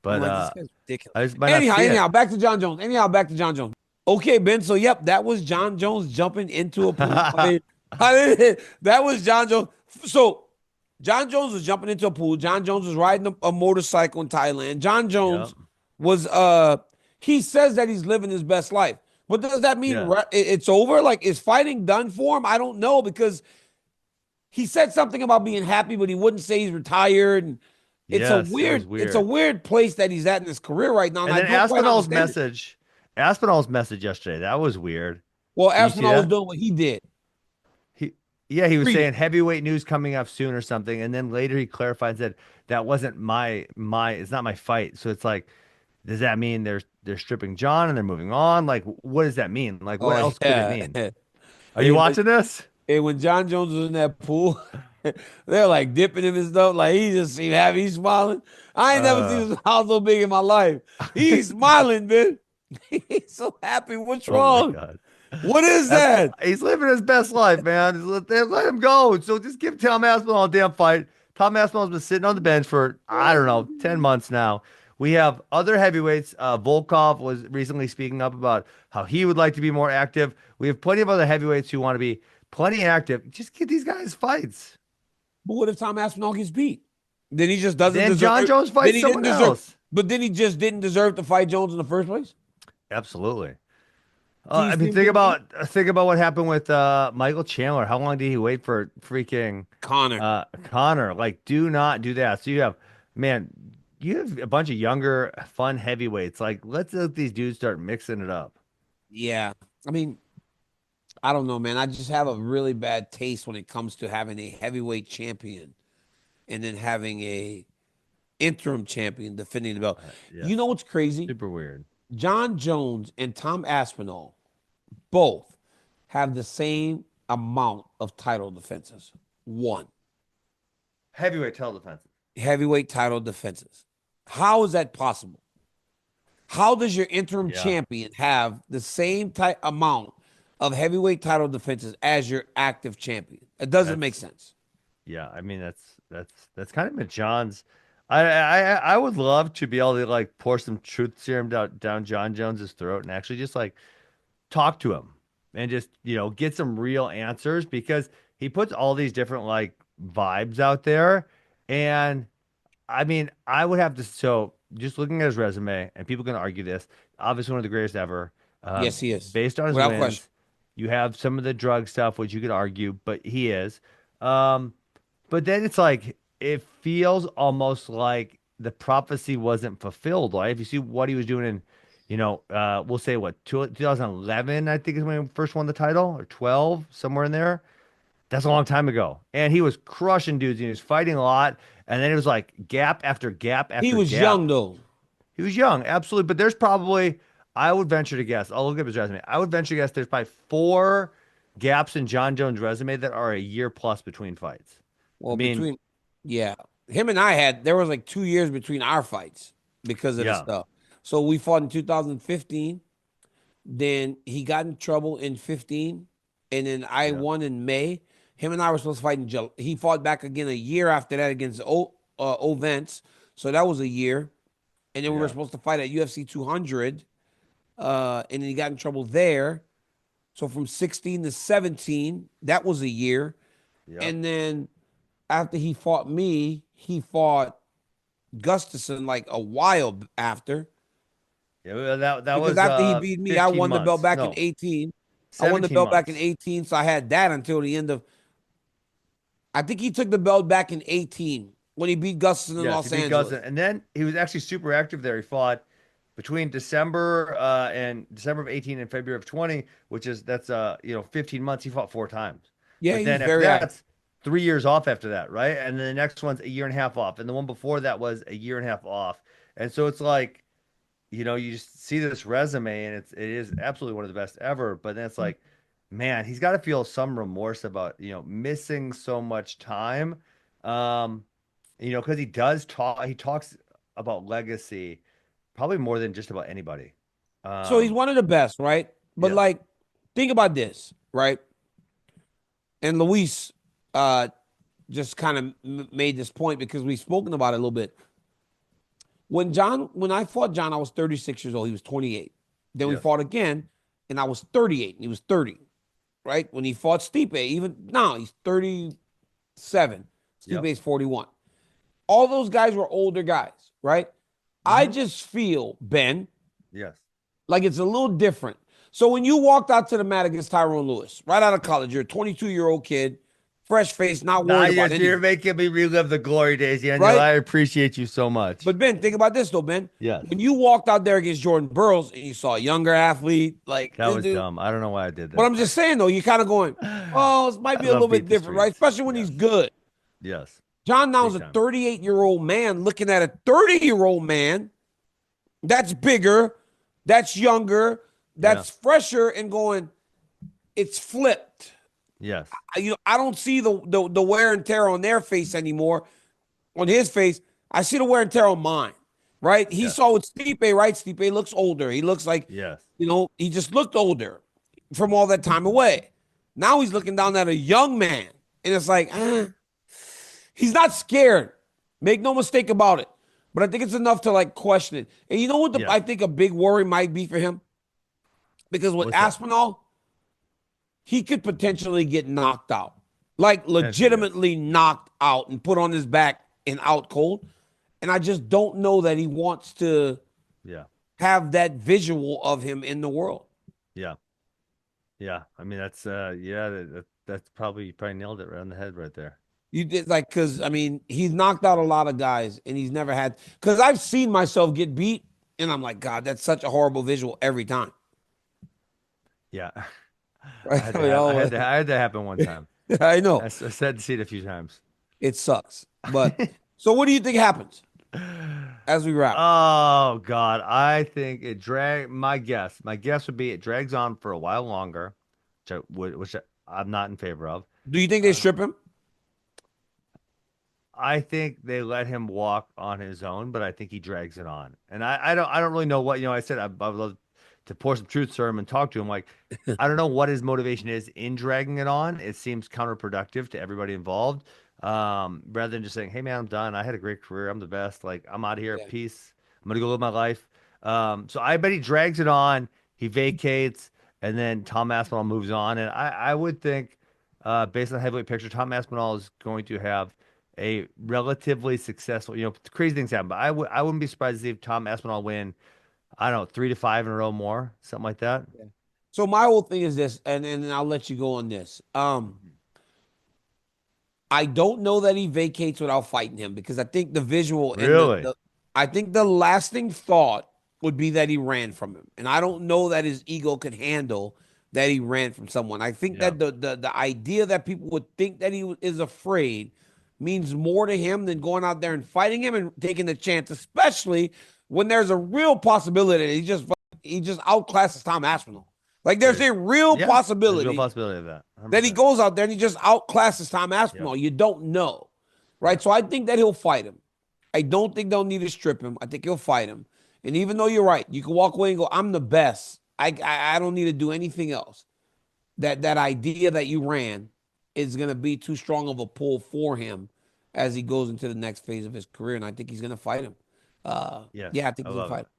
I'm But like, this guy's ridiculous. I just might not see it. Anyhow, back to Jon Jones. Back to Jon Jones. Okay, Ben. So, yep, that was Jon Jones jumping into a pool. That was Jon Jones. So, Jon Jones was jumping into a pool. Jon Jones was riding a motorcycle in Thailand. Jon Yep. Jones was he says that he's living his best life. But does that mean Yeah. it's over? Like, is fighting done for him? I don't know because he said something about being happy, but he wouldn't say he's retired. And Yes, it was it's a weird. weird place that he's at in his career right now, and And I then don't quite understand it. Aspinall's message yesterday, that was weird. Well, Did you see Aspinall was that? doing what he did. He, yeah, he was Read it. saying heavyweight news coming up soon or something, and then later he clarified and said that wasn't my it's not my fight. So it's like, does that mean they're stripping John and they're moving on? Like, what does that mean? Like, what Oh else could it yeah. mean? Are you Hey, but watching this? hey, when Jon Jones was in that pool, they're like dipping him and stuff. Like he just seemed happy. He's smiling. I ain't never seen Uh, his smile so big in my life. He's smiling, man. He's so happy. What's oh my wrong? God. What is That's that? he's living his best life, man. Just let him go. So just give Tom Aspinall a damn fight. Tom Aspinall's been sitting on the bench for I don't know 10 months now. We have other heavyweights. Volkov was recently speaking up about how he would like to be more active. We have plenty of other heavyweights who want to be plenty active. Just give these guys fights. But what if Tom Aspinall gets beat? Then he just doesn't Then deserve. Jon Jones Then fights he didn't someone deserve. else. But then he just didn't deserve to fight Jones in the first place. Absolutely. Do you I see mean, him getting beat? think about what happened with Michael Chandler. How long did he wait for freaking Connor. Connor? Like, do not do that. So man, you have a bunch of younger, fun heavyweights. Like, let's let these dudes start mixing it up. Yeah. I mean, I don't know, man. I just have a really bad taste when it comes to having a heavyweight champion and then having a interim champion defending the belt. Yeah, You know what's crazy? super weird. Jon Jones and Tom Aspinall both have the same amount of title defenses. One. Heavyweight title defenses. Heavyweight title defenses. How is that possible? How does your interim Yeah, champion have the same type amount of heavyweight title defenses as your active champion? It doesn't make that's sense. yeah. I mean, that's kind of been John's. I would love to be able to like pour some truth serum down Jon Jones's throat and actually just like talk to him and just, get some real answers because he puts all these different like vibes out there. And I mean, I would have to, so just looking at his resume, and people can argue this, obviously one of the greatest ever, Yes, he is. based on his Without question. wins. You have some of the drug stuff, which you could argue, but he is. Um, but then it's like, it feels almost like the prophecy wasn't fulfilled. Like, if you see what he was doing in, we'll say what, 2011, I think is when he first won the title, or 12, somewhere in there. That's a long time ago. And he was crushing dudes and he was fighting a lot. And then it was like gap after gap He after was gap. young though. He was young, absolutely. But there's probably, I would venture to guess, I'll look up his resume. I would venture to guess there's probably four gaps in Jon Jones' resume that are a year plus between fights. I Well, mean, between yeah, him and I had there was like 2 years between our fights because of this yeah, stuff. So we fought in 2015. Then he got in trouble in 15, and then I yeah, won in May. Him and I were supposed to fight in July. He fought back again a year after that against Ovents. So that was a year. And then we were yeah, supposed to fight at UFC 200. And then he got in trouble there. So from 16 to 17, that was a year. yep. And then after he fought me, he fought Gustafson like a while after. Yeah, well, that Because was after he beat me, I 15 won the belt months. back in No, 18. I won the 17 belt back in months. 18. So I had that until the end of, I think he took the belt back in 18 when he beat Gustafson in Yes, he Los beat Guzan. Angeles. And then he was actually super active there. He fought between December and December of 18 and February of 20, which is that's 15 months. He fought four times. Yeah, But he was then after very active. that's 3 years off after that, right? And then the next one's a year and a half off. And the one before that was a year and a half off. And so it's like, you just see this resume and it is absolutely one of the best ever. But then it's like, man, he's got to feel some remorse about, missing so much time. Um, because he talks about legacy probably more than just about anybody. So he's Um, one of the best, right? But yeah, like, think about this, right? And Luis just kind of made this point because we've spoken about it a little bit. When I fought John, I was 36 years old. He was 28. Then we Yes. fought again, and I was 38, and he was 30. Right when he fought Stipe, even now he's 37. Yep. Stipe's 41. All those guys were older guys, right? I Hmm. just feel, Ben, Yes. like it's a little different. So when you walked out to the mat against Tyrone Lewis, right out of college, you're a 22-year-old kid, fresh face, not Nah, worried about you're anything, making me relive the glory days, Daniel. right? I appreciate you so much. But Ben, think about this though, Ben. Yes. When you walked out there against Jordan Burroughs and you saw a younger athlete, like That this was dude, dumb. I don't know why I did but that. I'm just saying though, you're kind of going, oh, this might I be a little love beat bit the different, right? streets. Especially when he's Yes. good. Yes. John now is Big a time. 38-year-old man looking at a 30-year-old man that's bigger, that's younger, Yeah. that's fresher, and going, it's flipped. Yes. I don't see the wear and tear on their face anymore. On his face, I see the wear and tear on mine. Right? He Yes. saw with Stipe, right? Stipe looks older. He looks like, Yes. he just looked older from all that time away. Now he's looking down at a young man, and it's like, he's not scared. Make no mistake about it. But I think it's enough to like question it. And you know what Yes. I think a big worry might be for him? Because with What's that? Aspinall, he could potentially get knocked out. Like Potentially, yes. legitimately knocked out and put on his back and out cold. And I just don't know that he wants to Yeah. have that visual of him in the world. Yeah. Yeah. I mean, that's yeah, that's probably you probably nailed it right on the head right there. You did like because I mean he's knocked out a lot of guys and he's never had because I've seen myself get beat and I'm like, God, that's such a horrible visual every time. Yeah. Right? I had that happen one time. I know I said to see it a few times. it sucks. But so what do you think happens as we wrap? Oh God, I think it drag. My guess would be it drags on for a while longer, which I'm not in favor of. Do you think they Uh, strip him? I think they let him walk on his own, but I think he drags it on. And I don't really know what, I said I would love to pour some truth to him and talk to him. Like, I don't know what his motivation is in dragging it on. It seems counterproductive to everybody involved. Rather than just saying, "Hey man, I'm done. I had a great career. I'm the best. Like, I'm out of here. Yeah. Peace. I'm gonna go live my life." So I bet he drags it on. He vacates, and then Tom Aspinall moves on. And I would think, based on the heavyweight picture, Tom Aspinall is going to have a relatively successful, crazy things happen, but I wouldn't be surprised to see if Tom Aspinall win, I don't know, 3 to 5 in a row more, something like that. Yeah. So my whole thing is this, and I'll let you go on this. I don't know that he vacates without fighting him because I think the visual and Really? I think the lasting thought would be that he ran from him. And I don't know that his ego could handle that he ran from someone. I think Yeah. that the idea that people would think that he is afraid means more to him than going out there and fighting him and taking the chance, especially when there's a real possibility that he just outclasses Tom Aspinall. Like there's a real Yeah, there's a real possibility possibility of that. that he 100%. goes out there and he just outclasses Tom Yep. Aspinall. You don't know, right? Yep. So I think that he'll fight him. I don't think they'll need to strip him. I think he'll fight him. And even though you're right, you can walk away and go, "I'm the best. I don't need to do anything else." That idea that you ran is going to be too strong of a pull for him as he goes into the next phase of his career, and I think he's going to fight him. Yes, Yeah, I think I he's going to love fight it. him.